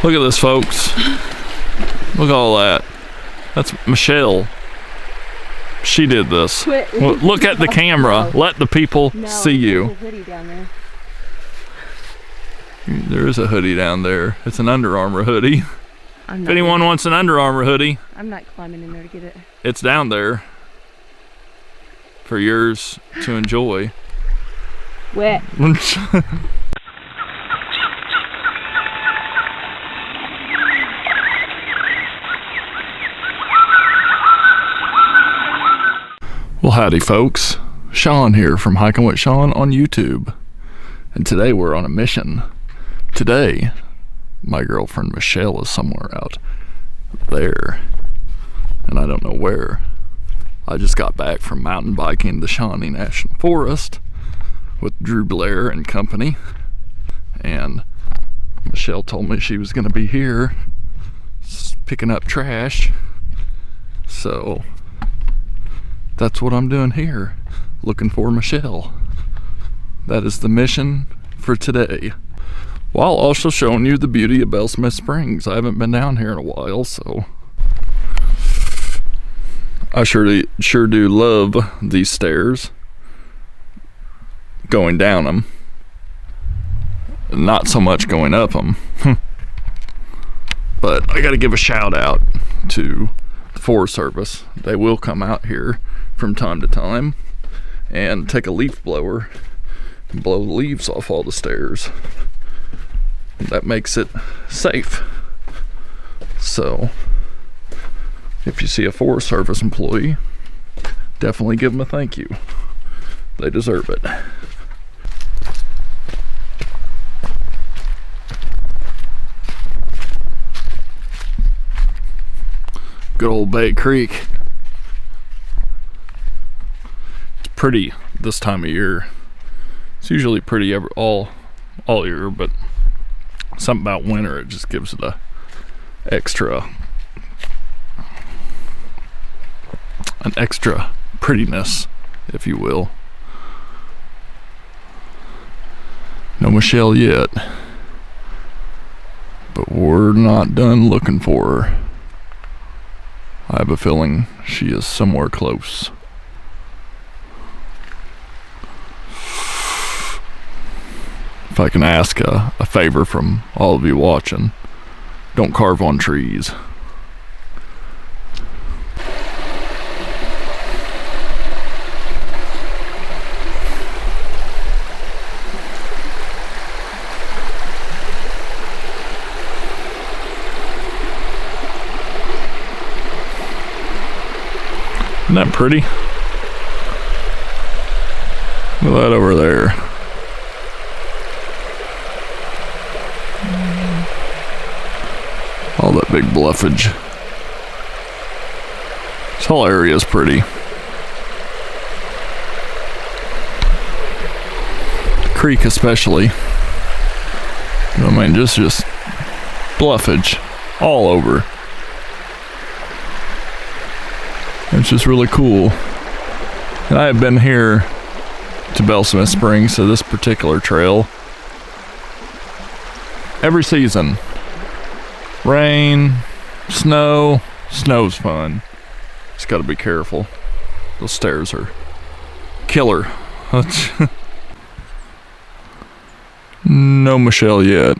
Look at this, folks. Look at all that. That's Michelle. She did this. Well, look at the camera. Let the people see you. There's a hoodie down there. There is a hoodie down there. It's an Under Armour hoodie. If anyone wants an Under Armour hoodie, I'm not climbing in there to get it. it's down there for yours to enjoy. Wet. Well, howdy folks. Shawn here from Hiking with Shawn on YouTube. And today we're on a mission. Today, my girlfriend Michelle is somewhere out there. And I don't know where. I just got back from mountain biking the Shawnee National Forest with Drew Blair and company. And Michelle told me she was going to be here picking up trash. So that's what I'm doing here, looking for Michelle. That is the mission for today. While also showing you the beauty of Bellsmith Springs. I haven't been down here in a while, so I sure do love these stairs. Going down them. Not so much going up them. But I gotta give a shout out to the Forest Service. They will come out here from time to time and take a leaf blower and blow the leaves off all the stairs. That makes it safe. So if you see a Forest Service employee, definitely give them a thank you. They deserve it. Good old Bay Creek. It's pretty this time of year. It's usually pretty all year, but something about winter, it just gives it an extra prettiness, if you will. No Michelle yet, but we're not done looking for her. I have a feeling she is somewhere close. If I can ask a favor from all of you watching, don't carve on trees. Isn't that pretty? Look at that over there. All that big bluffage. This whole area is pretty. The creek especially. I mean, just bluffage all over. It's just really cool. And I have been here to Bellsmith Springs, to this particular trail, every season. Rain, snow. Snow's fun. Just gotta be careful. Those stairs are killer. No Michelle yet.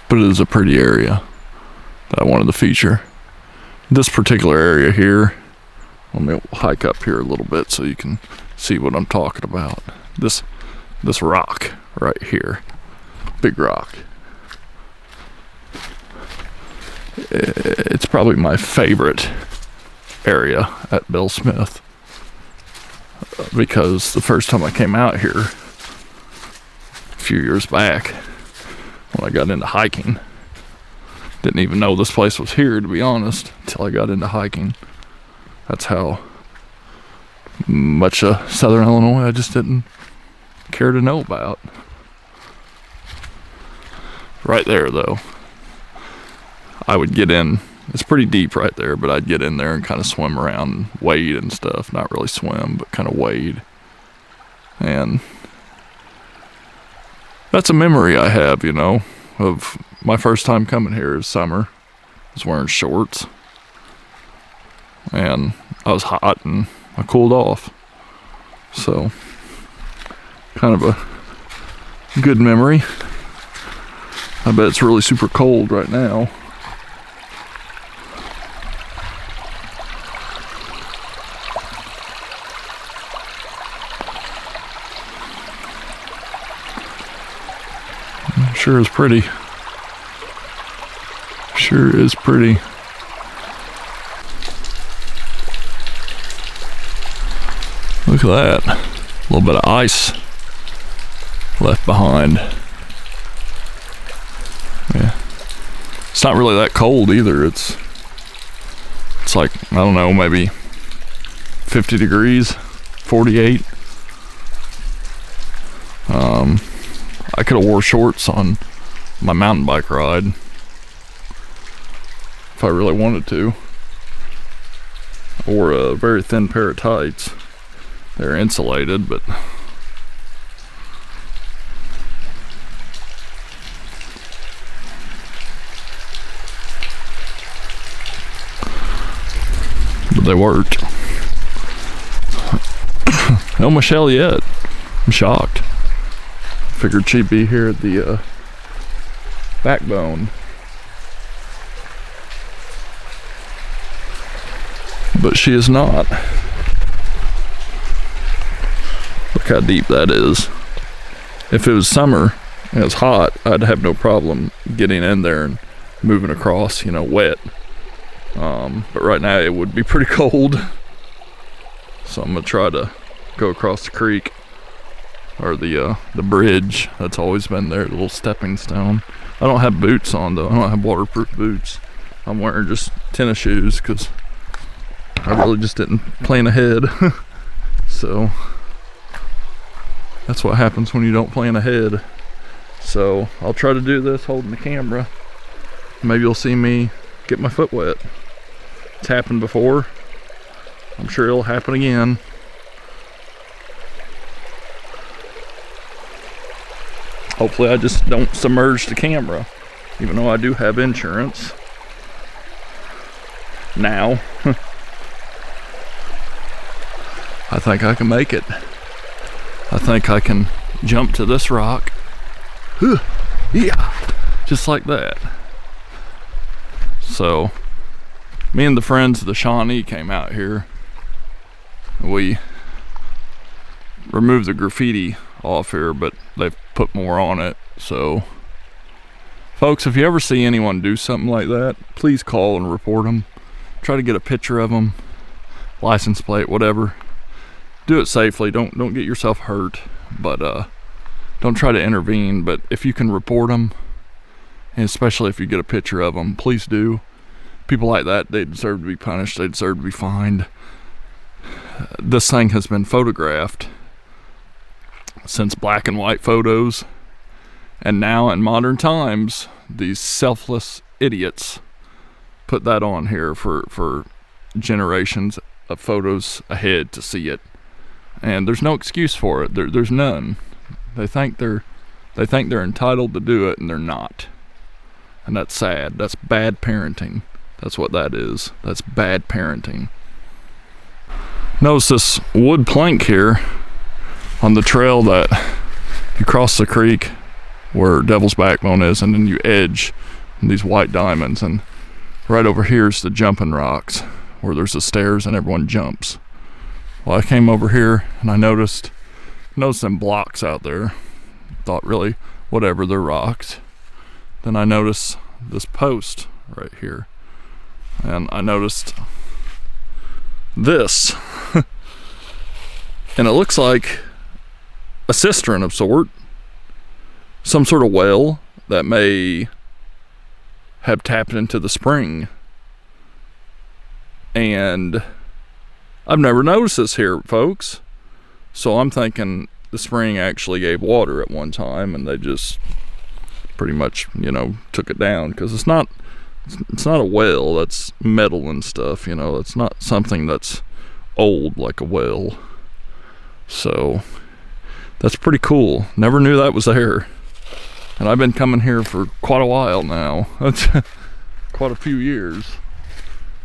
But it is a pretty area that I wanted to feature. This particular area here, let me hike up here a little bit so you can see what I'm talking about. This rock right here, big rock. It's probably my favorite area at Bellsmith, because the first time I came out here a few years back when I got into hiking, didn't even know this place was here, to be honest, until I got into hiking. That's how much of Southern Illinois I just didn't care to know about. Right there, though, I would get in. It's pretty deep right there, but I'd get in there and kind of swim around and wade and stuff. Not really swim, but kind of wade. And that's a memory I have, you know, of my first time coming here is summer. I was wearing shorts and I was hot and I cooled off. So, kind of a good memory. I bet it's really super cold right now. Sure is pretty. Sure is pretty. Look at that. A little bit of ice left behind. Yeah. It's not really that cold either. It's like, I don't know, maybe 50 degrees, 48. I could have wore shorts on my mountain bike ride if I really wanted to. I wore a very thin pair of tights. They're insulated, but they worked. No Michelle yet. I'm shocked. Figured she'd be here at the backbone. But she is not. Look how deep that is. If it was summer and it's hot, I'd have no problem getting in there and moving across, you know, wet. But right now it would be pretty cold. So I'm gonna try to go across the creek. Or the bridge that's always been there, the little stepping stone. I don't have boots on though. I don't have waterproof boots. I'm wearing just tennis shoes because I really just didn't plan ahead. So that's what happens when you don't plan ahead. So I'll try to do this holding the camera. Maybe you'll see me get my foot wet. It's happened before. I'm sure it'll happen again. Hopefully I just don't submerge the camera, even though I do have insurance. Now. I think I can make it. I think I can jump to this rock. Yeah, just like that. So, me and the friends of the Shawnee came out here. We removed the graffiti off here, but they've put more on it. So folks, if you ever see anyone do something like that, please call and report them. Try to get a picture of them, license plate, whatever. Do it safely. Don't get yourself hurt, but don't try to intervene. But if you can report them, and especially if you get a picture of them, please do. People like that, they deserve to be punished. They deserve to be fined. This thing has been photographed since black and white photos, and now in modern times these selfless idiots put that on here for generations of photos ahead to see it, and there's no excuse for it. There's none. They think they're entitled to do it, and they're not, and that's sad. That's bad parenting. That's what that is. That's bad parenting. Notice this wood plank here on the trail that you cross the creek where Devil's Backbone is, and then you edge these white diamonds, and right over here is the jumping rocks where there's the stairs and everyone jumps. Well, I came over here and I noticed them blocks out there. Thought, really, whatever, they're rocks. Then I noticed this post right here, and I noticed this. And it looks like a cistern of sort, some sort of well that may have tapped into the spring. And I've never noticed this here, folks. So I'm thinking the spring actually gave water at one time, and they just pretty much, you know, took it down, because it's not a well that's metal and stuff, you know. It's not something that's old like a well. So that's pretty cool. Never knew that was there. And I've been coming here for quite a while now. That's quite a few years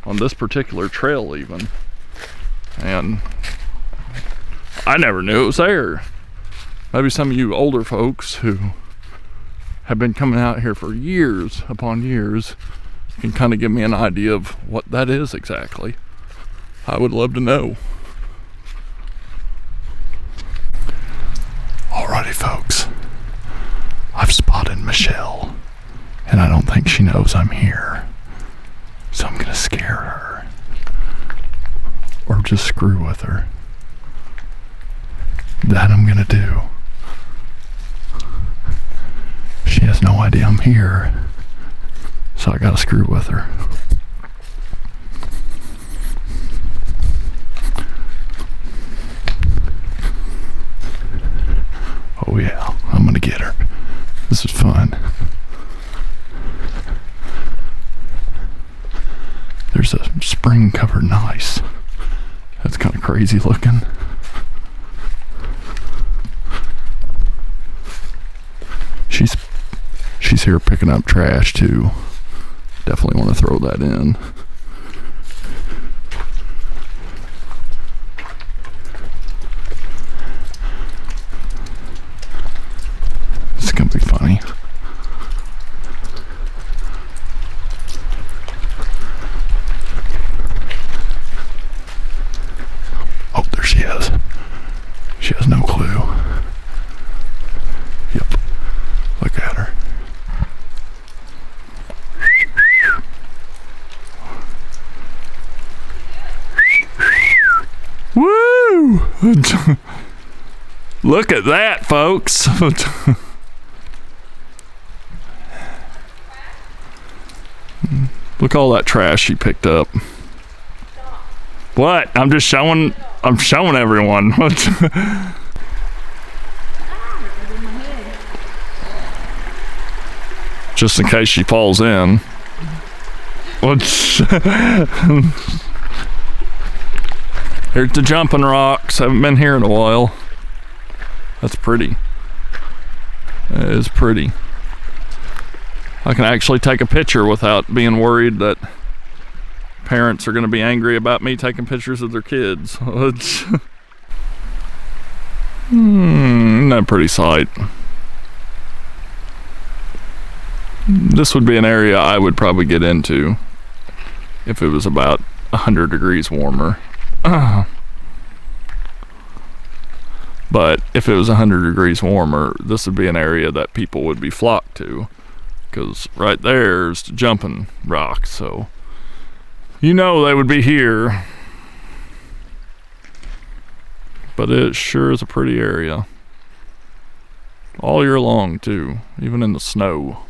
on this particular trail even. And I never knew it was there. Maybe some of you older folks who have been coming out here for years upon years can kind of give me an idea of what that is exactly. I would love to know. Alrighty folks, I've spotted Michelle and I don't think she knows I'm here. So I'm gonna scare her. Or just screw with her. That I'm gonna do. She has no idea I'm here. So I gotta screw with her. Oh yeah, I'm gonna get her. This is fun. There's a spring covered ice. That's kind of crazy looking. She's here picking up trash too. Definitely want to throw that in. It's gonna be funny. Oh, there she is. She has no clue. Yep. Look at her. Woo! Look at that, folks. Look all that trash she picked up. What? I'm showing everyone. Just in case she falls in. Here's the jumping rocks. Haven't been here in a while. That's pretty. It is pretty. I can actually take a picture without being worried that parents are going to be angry about me taking pictures of their kids. Isn't that a pretty sight? This would be an area I would probably get into if it was about 100 degrees warmer. But if it was 100 degrees warmer, this would be an area that people would be flocked to, because right there's the jumping rock, so you know they would be here. But it sure is a pretty area all year long too, even in the snow.